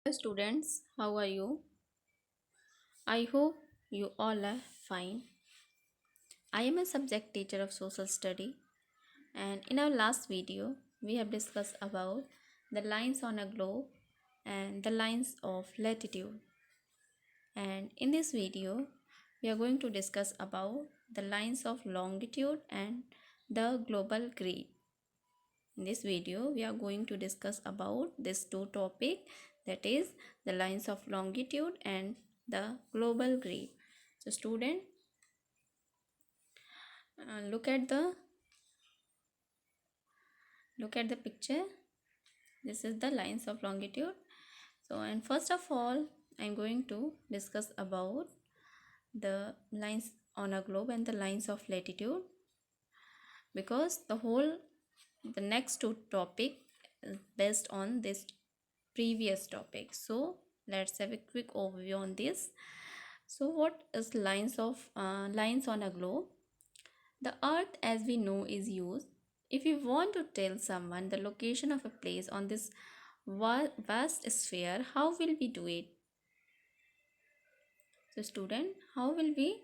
Hello students, how are you? I hope you all are fine. I am a subject teacher of social study, and in our last video we have discussed about the lines on a globe and the lines of latitude. And in this video we are going to discuss about the lines of longitude and the global grid. In this video we are going to discuss about these two topics, that is the lines of longitude and the global grid. So student, look at the picture. This is the lines of longitude. So, and first of all I'm going to discuss about the lines on a globe and the lines of latitude, because the next two topic is based on this previous topic. So let's have a quick overview on this. So what is lines on a globe? The earth as we know is used. If you want to tell someone the location of a place on this vast sphere, how will we do it? So student, how will we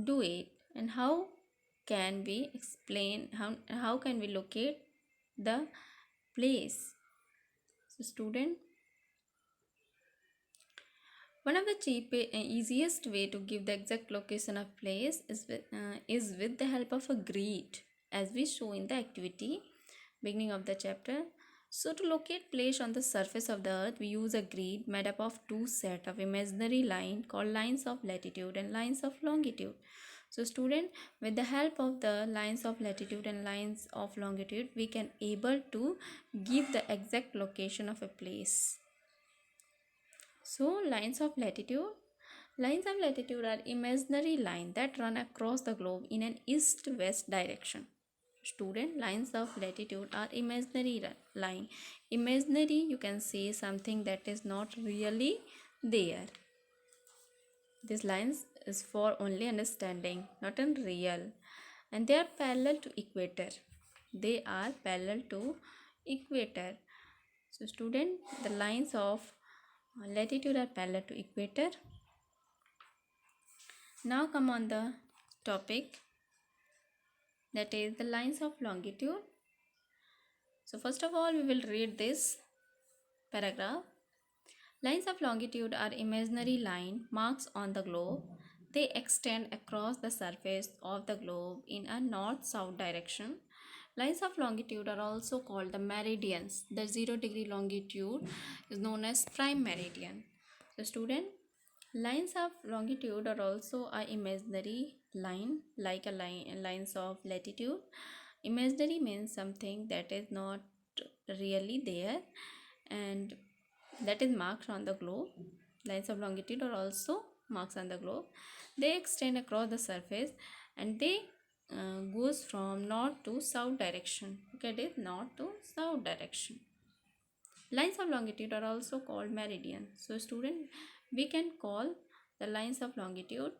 do it, and how can we explain, how can we locate the place? So student, one of the easiest way to give the exact location of place is with the help of a grid, as we show in the activity beginning of the chapter. So to locate place on the surface of the earth, we use a grid made up of two set of imaginary line called lines of latitude and lines of longitude. So student, with the help of the lines of latitude and lines of longitude, we can able to give the exact location of a place. So lines of latitude are imaginary lines that run across the globe in an east-west direction. Student, lines of latitude are imaginary line. Imaginary, you can say something that is not really there. This lines is for only understanding, not in real, and they are parallel to equator. They are parallel to equator. So student, the lines of latitude are parallel to equator. Now come on the topic, that is the lines of longitude. So first of all we will read this paragraph. Lines of longitude are imaginary line marks on the globe. They extend across the surface of the globe in a north-south direction. Lines of longitude are also called the meridians. The 0-degree longitude is known as prime meridian. So student, lines of longitude are also a imaginary line, like lines of latitude. Imaginary means something that is not really there and that is marked on the globe. Lines of longitude are also marks on the globe. They extend across the surface and they goes from north to south direction. Look at it, north to south direction. Lines of longitude are also called meridian. So student, we can call the lines of longitude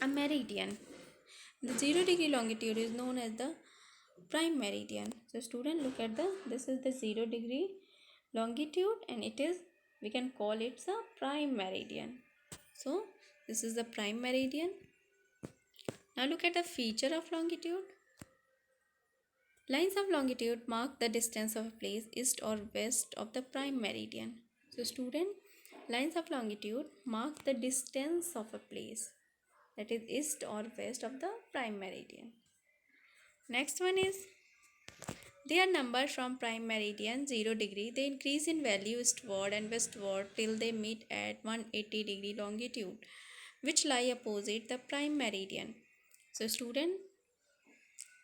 a meridian. The 0-degree longitude is known as the prime meridian. So student, look at this is the 0-degree longitude and it is, we can call it a prime meridian. So this is the prime meridian. Now look at the feature of longitude. Lines of longitude mark the distance of a place east or west of the prime meridian. So student, lines of longitude mark the distance of a place, that is east or west of the prime meridian. Next one is, they are numbered from prime meridian 0-degree. They increase in value eastward and westward till they meet at 180-degree longitude, which lie opposite the prime meridian. So student,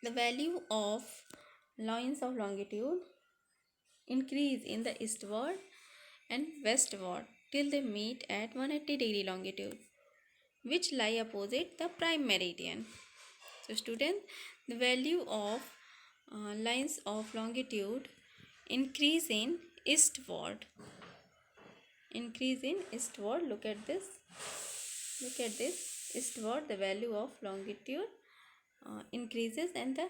the value of lines of longitude increase in the eastward and westward till they meet at 180-degree longitude, which lie opposite the prime meridian. So student, the value of lines of longitude increase in eastward. Look at this. Eastward, the value of longitude increases and the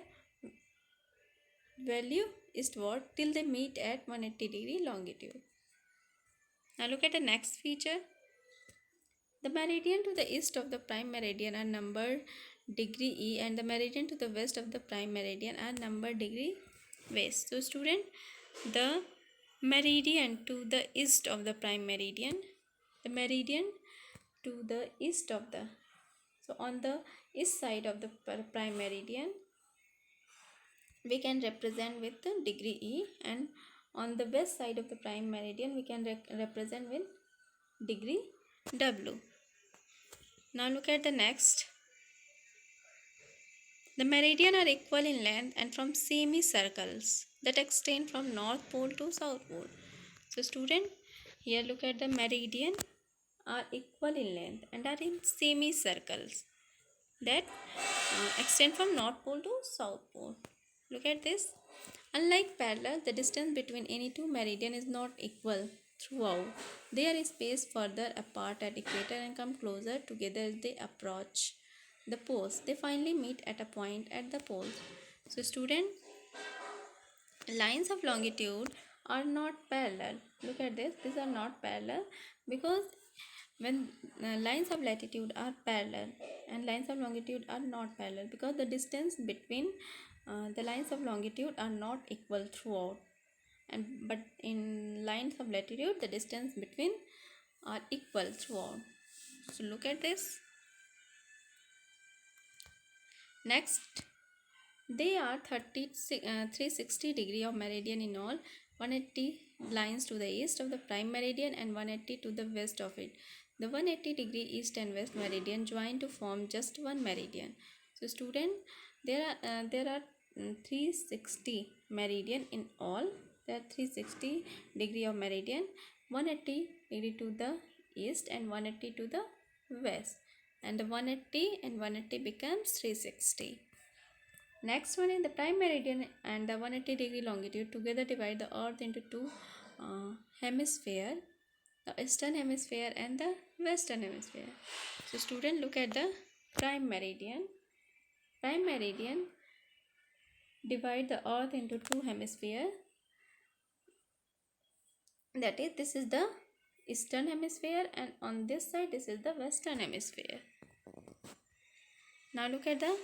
value eastward till they meet at 180-degree longitude. Now look at the next feature. The meridian to the east of the prime meridian are numbered degree E, and the meridian to the west of the prime meridian are numbered degree west. So student, the meridian to the east of the prime meridian, the meridian to the east of the, so on the east side of the prime meridian, we can represent with the degree E, and on the west side of the prime meridian we can represent with degree W. Now look at the next. The meridian are equal in length and from semicircles that extend from north pole to south pole. So student, here look at the meridian are equal in length and are in semicircles that extend from north pole to south pole. Look at this. Unlike parallel, the distance between any two meridian is not equal throughout. They are spaced further apart at equator and come closer together as they approach the poles. They finally meet at a point at the poles. So student, lines of longitude are not parallel. Look at this. These are not parallel because when lines of latitude are parallel and lines of longitude are not parallel, because the distance between the lines of longitude are not equal throughout, and but in lines of latitude the distance between are equal throughout. So look at this. Next, they are 360 degree of meridian in all, 180 lines to the east of the prime meridian and 180 to the west of it. The 180 degree east and west meridian join to form just one meridian. So student, there are 360 meridian in all. There are 360 degree of meridian, 180 degree to the east and 180 to the west, and the 180 and 180 becomes 360. Next one is the prime meridian and the 180 degree longitude together divide the earth into two hemisphere, the eastern hemisphere and the western hemisphere. So student, look at the prime meridian. Prime meridian divide the earth into two hemisphere, that is, this is the eastern hemisphere and on this side this is the western hemisphere. Now look at the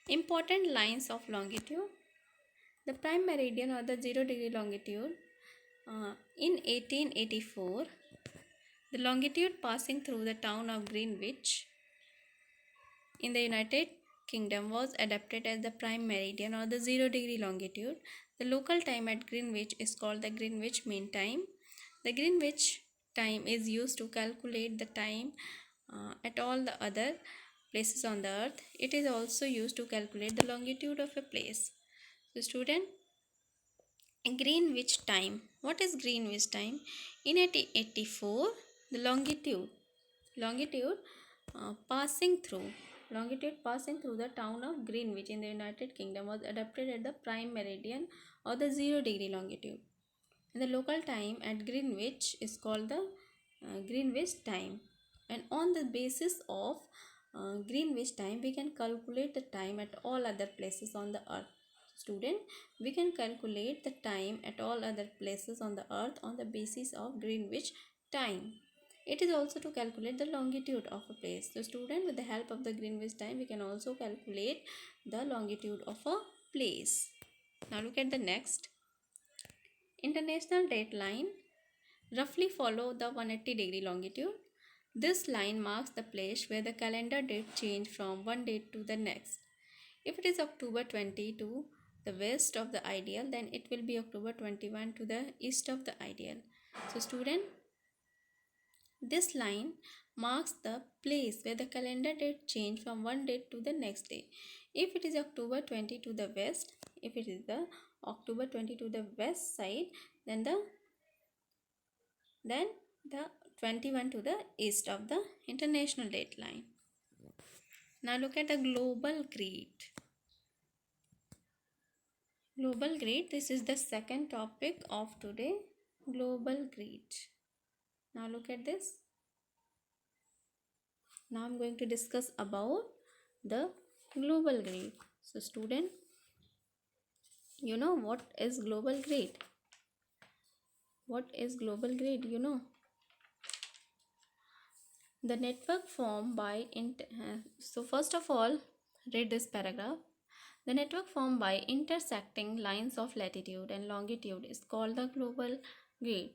important lines of longitude. The prime meridian or the 0 degree longitude, in 1884, the longitude passing through the town of Greenwich in the United Kingdom was adapted as the prime meridian or the 0 degree longitude. The local time at Greenwich is called the Greenwich Mean Time. The Greenwich time is used to calculate the time at all the other places on the earth. It is also used to calculate the longitude of a place. So student, Greenwich time. What is Greenwich time? In 1884, the longitude passing through the town of Greenwich in the United Kingdom was adapted at the prime meridian or the 0 degree longitude. And the local time at Greenwich is called the Greenwich time. And on the basis of Greenwich time, we can calculate the time at all other places on the earth. Student, we can calculate the time at all other places on the earth on the basis of Greenwich time. It is also to calculate the longitude of a place. So student, with the help of the Greenwich time, we can also calculate the longitude of a place. Now look at the next. International date line roughly follow the 180 degree longitude. This line marks the place where the calendar date change from one date to the next. If it is October 20 to the west of the ideal, then it will be October 21 to the east of the ideal. So student, this line marks the place where the calendar date change from one date to the next day. If it is October 20 to the west, if it is the October 20 to the west side, then the 21 to the east of the international date line. Now look at the global grid. Global grid, this is the second topic of today, global grid. Now look at this. Now I'm going to discuss about the global grid. So student, you know what is global grid? What is global grid? You know. The network formed by so first of all, read this paragraph. The network formed by intersecting lines of latitude and longitude is called the global grid.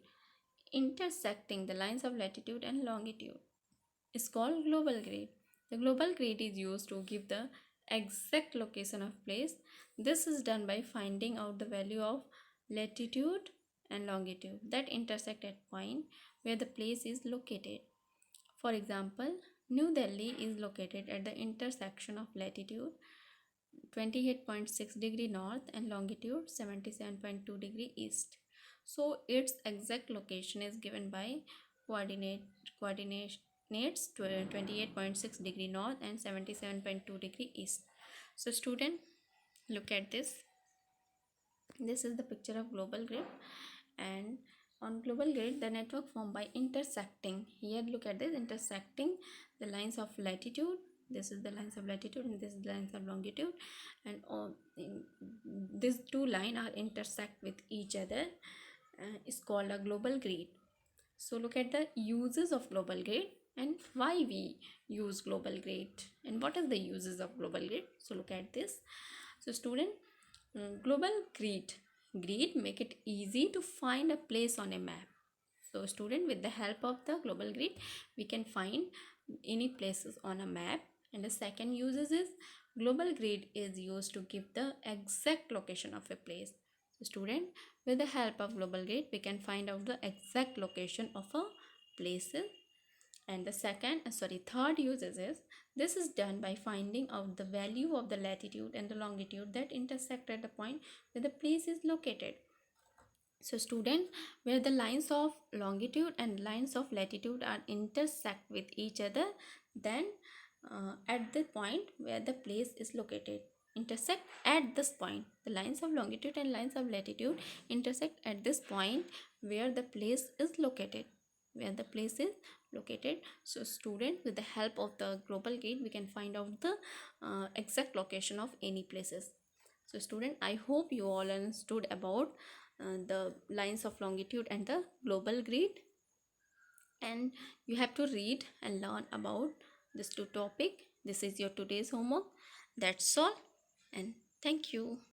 Intersecting the lines of latitude and longitude is called global grid. The global grid is used to give the exact location of place. This is done by finding out the value of latitude and longitude that intersect at point where the place is located. For example, New Delhi is located at the intersection of latitude 28.6 degree north and longitude 77.2 degree east. So its exact location is given by coordinates 28.6 degree north and 77.2 degree east. So student, look at this. This is the picture of global grid, and on global grid the network formed by intersecting, here look at this, intersecting the lines of latitude. This is the lines of latitude and this is the lines of longitude, and these two lines are intersect with each other, is called a global grid. So look at the uses of global grid and why we use global grid and what is the uses of global grid. So look at this. So student, global grid make it easy to find a place on a map. So student, with the help of the global grid we can find any places on a map. And the second uses is global grid is used to give the exact location of a place. So student, with the help of global grid we can find out the exact location of a places. And the third uses is, this is done by finding out the value of the latitude and the longitude that intersect at the point where the place is located. So student, where the lines of longitude and lines of latitude are intersect with each other, then at the point where the place is located, intersect at this point, the lines of longitude and lines of latitude intersect at this point where the place is located, So student, with the help of the global grid we can find out the exact location of any places. So student, I hope you all understood about the lines of longitude and the global grid, and you have to read and learn about this two topic. This is your today's homework. That's all, and thank you.